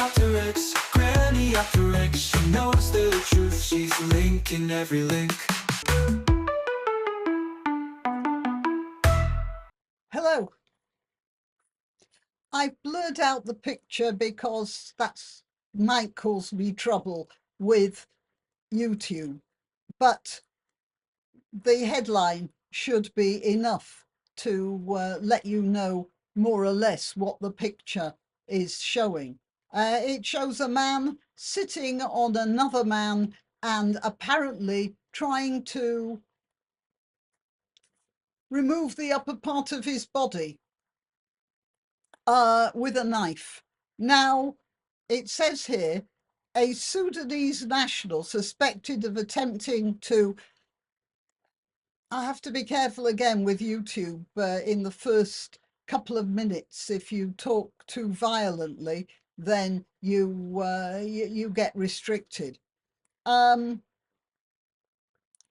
granniopteryx, granniopteryx. She knows the truth, she's linking every link. Hello. I blurred out the picture because that might cause me trouble with YouTube, but the headline should be enough to let you know more or less what the picture is showing. It shows a man sitting on another man and apparently trying to remove the upper part of his body with a knife. Now, it says here, a Sudanese national suspected of attempting to, I have to be careful again with YouTube in the first couple of minutes. If you talk too violently, then you get restricted. A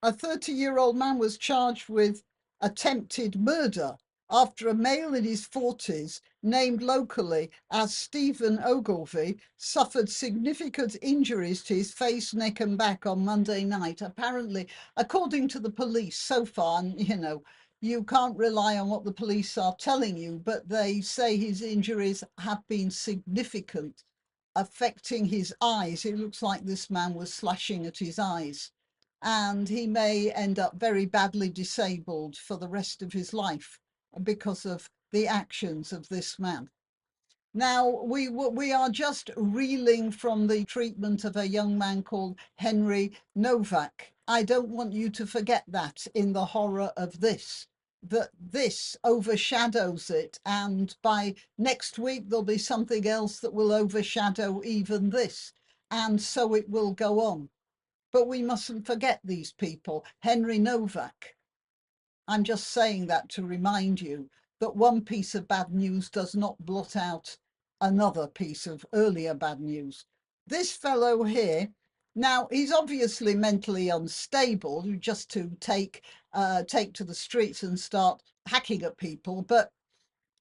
30-year-old man was charged with attempted murder after a male in his 40s, named locally as Stephen Ogilvie, suffered significant injuries to his face, neck and back on Monday night. Apparently, according to the police so far, and you can't rely on what the police are telling you, but they say his injuries have been significant, affecting his eyes. It looks like this man was slashing at his eyes, and he may end up very badly disabled for the rest of his life because of the actions of this man. Now, we are just reeling from the treatment of a young man called Henry Novak. I don't want you to forget that in the horror of this, that this overshadows it, and by next week there'll be something else that will overshadow even this, and so it will go on. But we mustn't forget these people. Henry Novak. I'm just saying that to remind you that one piece of bad news does not blot out another piece of earlier bad news. This fellow here, now he's obviously mentally unstable, just to take to the streets and start hacking at people, but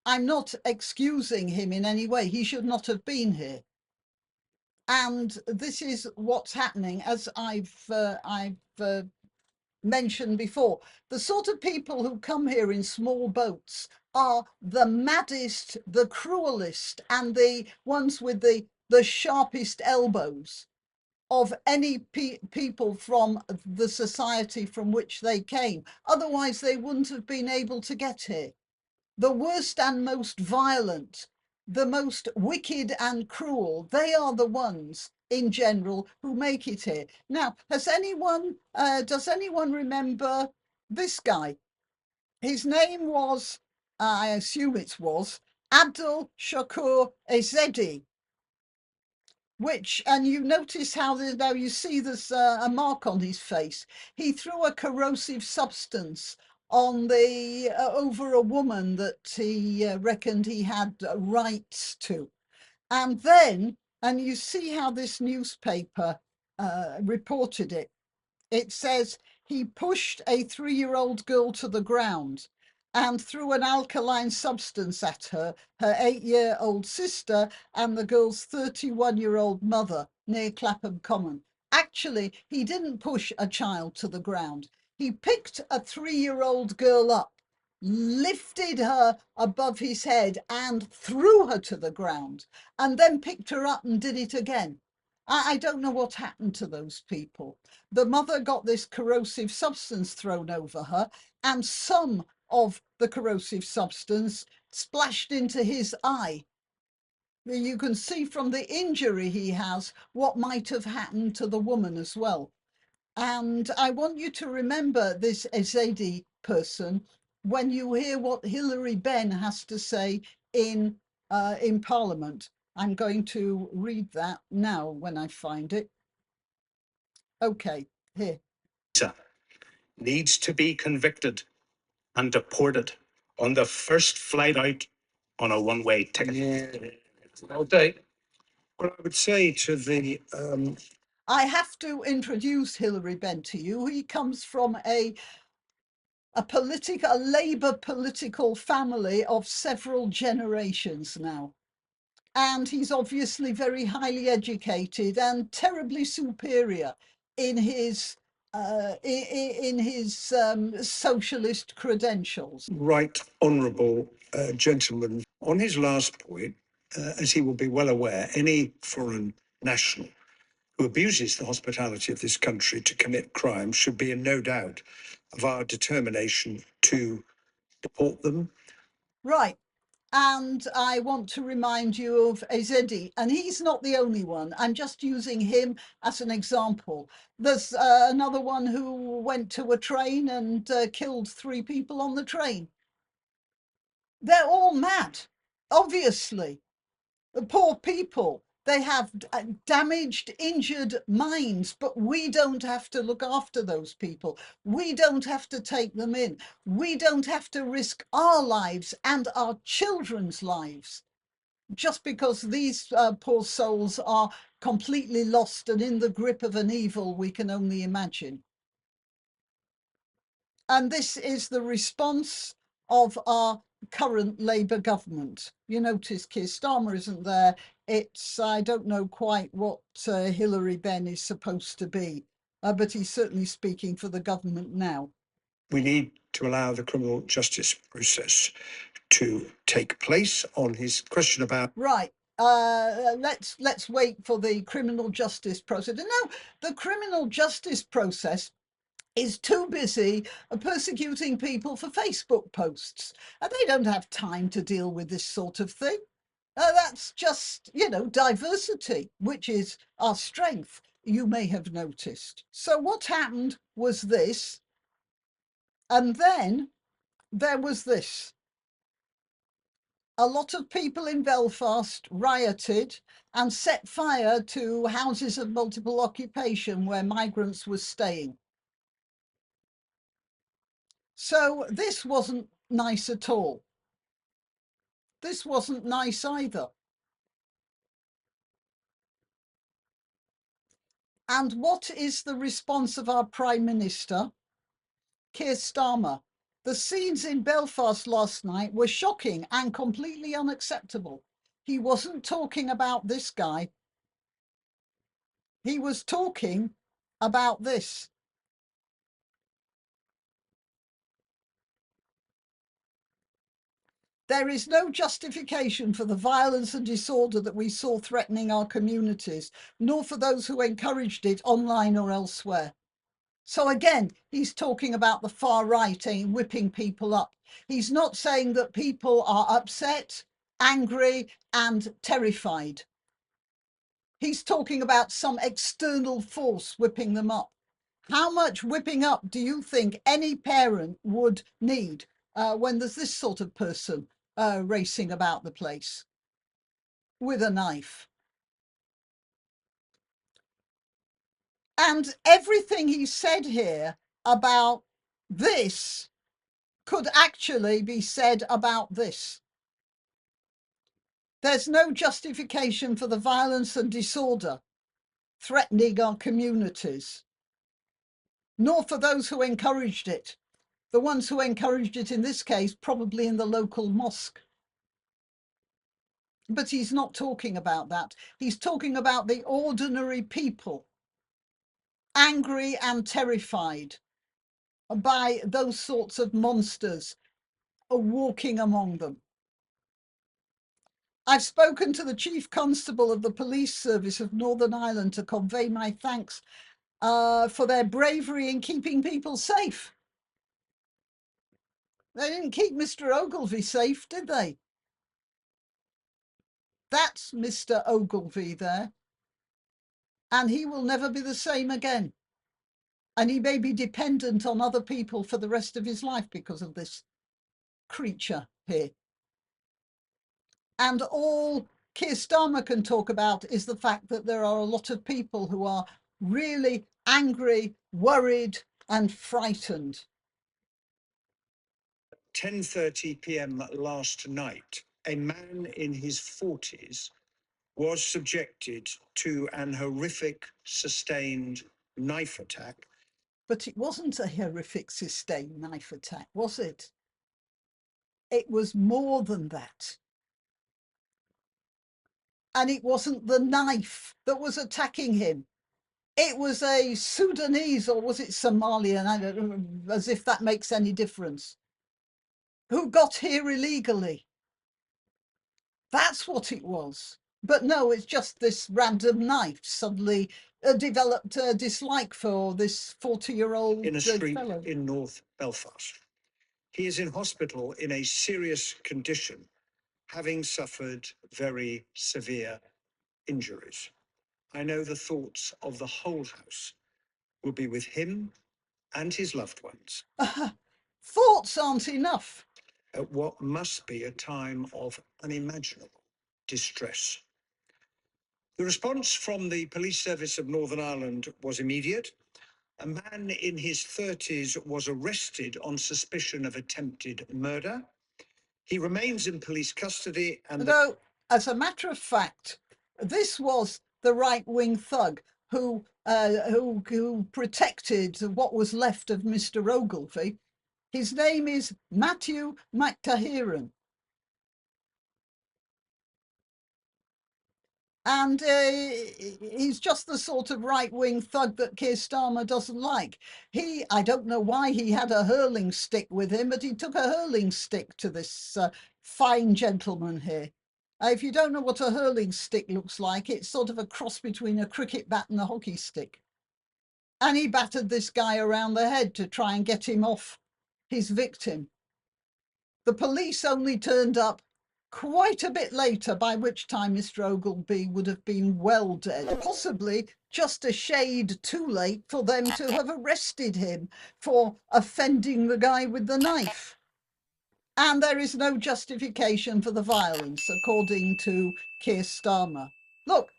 I'm not excusing him in any way. He should not have been here. And this is what's happening, as I've mentioned before. The sort of people who come here in small boats are the maddest, the cruelest, and the ones with the sharpest elbows of any people from the society from which they came. Otherwise, they wouldn't have been able to get here. The worst and most violent, the most wicked and cruel, they are the ones in general who make it here. Now, does anyone remember this guy? His name was, I assume it was, Abdul Shakur Ezedi, which, and you notice how now you see there's a mark on his face. He threw a corrosive substance on the over a woman that he reckoned he had rights to. And then, and you see how this newspaper reported it. It says he pushed a 3-year-old girl to the ground and threw an alkaline substance at her 8-year-old sister, and the girl's 31-year-old mother near Clapham Common. Actually, he didn't push a child to the ground. He picked a 3-year-old girl up, lifted her above his head and threw her to the ground, and then picked her up and did it again. I don't know what happened to those people. The mother got this corrosive substance thrown over her, and some of the corrosive substance splashed into his eye. You can see from the injury he has what might have happened to the woman as well. And I want you to remember this Ezedi person when you hear what Hilary Benn has to say in Parliament. I'm going to read that now when I find it. Okay, here. Needs to be convicted and deported on the first flight out on a one-way ticket. Yeah. Okay. What I would say to the I have to introduce Hilary Benn to you. He comes from a Labour political family of several generations now. And he's obviously very highly educated and terribly superior in his socialist credentials. Right honourable gentleman, on his last point, as he will be well aware, any foreign national who abuses the hospitality of this country to commit crime should be in no doubt of our determination to deport them. Right. And I want to remind you of Ezedi, and he's not the only one. I'm just using him as an example. There's another one who went to a train and killed 3 people on the train. They're all mad, obviously. The poor people, they have damaged, injured minds, but we don't have to look after those people. We don't have to take them in. We don't have to risk our lives and our children's lives just because these poor souls are completely lost and in the grip of an evil we can only imagine. And this is the response of our current Labour government. You notice Keir Starmer isn't there. It's, I don't know quite what Hilary Benn is supposed to be, but he's certainly speaking for the government now. We need to allow the criminal justice process to take place. On his question about Right. Let's wait for the criminal justice process. No, the criminal justice process is too busy persecuting people for Facebook posts. And they don't have time to deal with this sort of thing. That's just, diversity, which is our strength, you may have noticed. So what happened was this, and then there was this. A lot of people in Belfast rioted and set fire to houses of multiple occupation where migrants were staying. So this wasn't nice at all. This wasn't nice either. And what is the response of our Prime Minister, Keir Starmer? The scenes in Belfast last night were shocking and completely unacceptable. He wasn't talking about this guy. He was talking about this. There is no justification for the violence and disorder that we saw threatening our communities, nor for those who encouraged it online or elsewhere. So again, he's talking about the far right and whipping people up. He's not saying that people are upset, angry, and terrified. He's talking about some external force whipping them up. How much whipping up do you think any parent would need when there's this sort of person racing about the place with a knife? And everything he said here about this could actually be said about this. There's no justification for the violence and disorder threatening our communities, nor for those who encouraged it. The ones who encouraged it in this case, probably in the local mosque. But he's not talking about that. He's talking about the ordinary people, angry and terrified by those sorts of monsters walking among them. I've spoken to the Chief Constable of the Police Service of Northern Ireland to convey my thanks for their bravery in keeping people safe. They didn't keep Mr. Ogilvy safe, did they? That's Mr. Ogilvy there. And he will never be the same again. And he may be dependent on other people for the rest of his life because of this creature here. And all Keir Starmer can talk about is the fact that there are a lot of people who are really angry, worried, and frightened. 10:30 p.m. last night, a man in his 40s was subjected to an horrific sustained knife attack. But it wasn't a horrific sustained knife attack, was it? It was more than that. And it wasn't the knife that was attacking him. It was a Sudanese, or was it Somalian? I don't know, as if that makes any difference. Who got here illegally. That's what it was. But no, it's just this random knife suddenly developed a dislike for this 40-year-old in a street fellow. in North Belfast. He is in hospital in a serious condition, having suffered very severe injuries. I know the thoughts of the whole house will be with him and his loved ones Thoughts aren't enough. at what must be a time of unimaginable distress. The response from the police service of Northern Ireland was immediate. A man in his 30s was arrested on suspicion of attempted murder. He remains in police custody and Though, as a matter of fact, this was the right-wing thug who protected what was left of Mr. Ogilvy. His name is Matthew McTahiran. And he's just the sort of right-wing thug that Keir Starmer doesn't like. I don't know why he had a hurling stick with him, but he took a hurling stick to this fine gentleman here. If you don't know what a hurling stick looks like, it's sort of a cross between a cricket bat and a hockey stick. And he battered this guy around the head to try and get him off his victim. The police only turned up quite a bit later, by which time Mr. Ogilvy would have been well dead, possibly just a shade too late for them to have arrested him for offending the guy with the knife. And there is no justification for the violence, according to Keir Starmer. Look,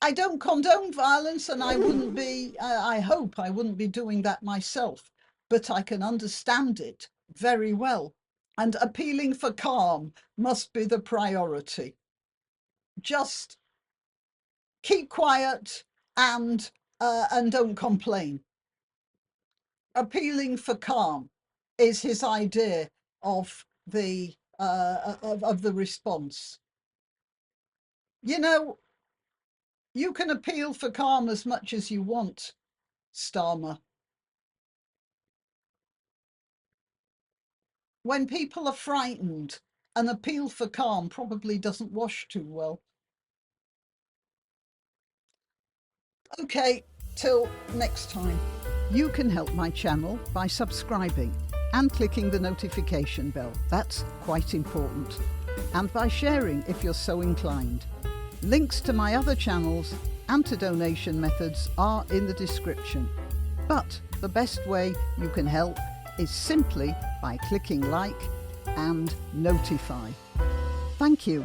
I don't condone violence, and I wouldn't be, I hope I wouldn't be doing that myself, but I can understand it very well. And appealing for calm must be the priority. Just keep quiet and don't complain. Appealing for calm is his idea of the response. You know, you can appeal for calm as much as you want, Starmer. When people are frightened, an appeal for calm probably doesn't wash too well. Okay, till next time. You can help my channel by subscribing and clicking the notification bell. That's quite important. And by sharing if you're so inclined. Links to my other channels and to donation methods are in the description. But the best way you can help is simply by clicking like and notify. Thank you.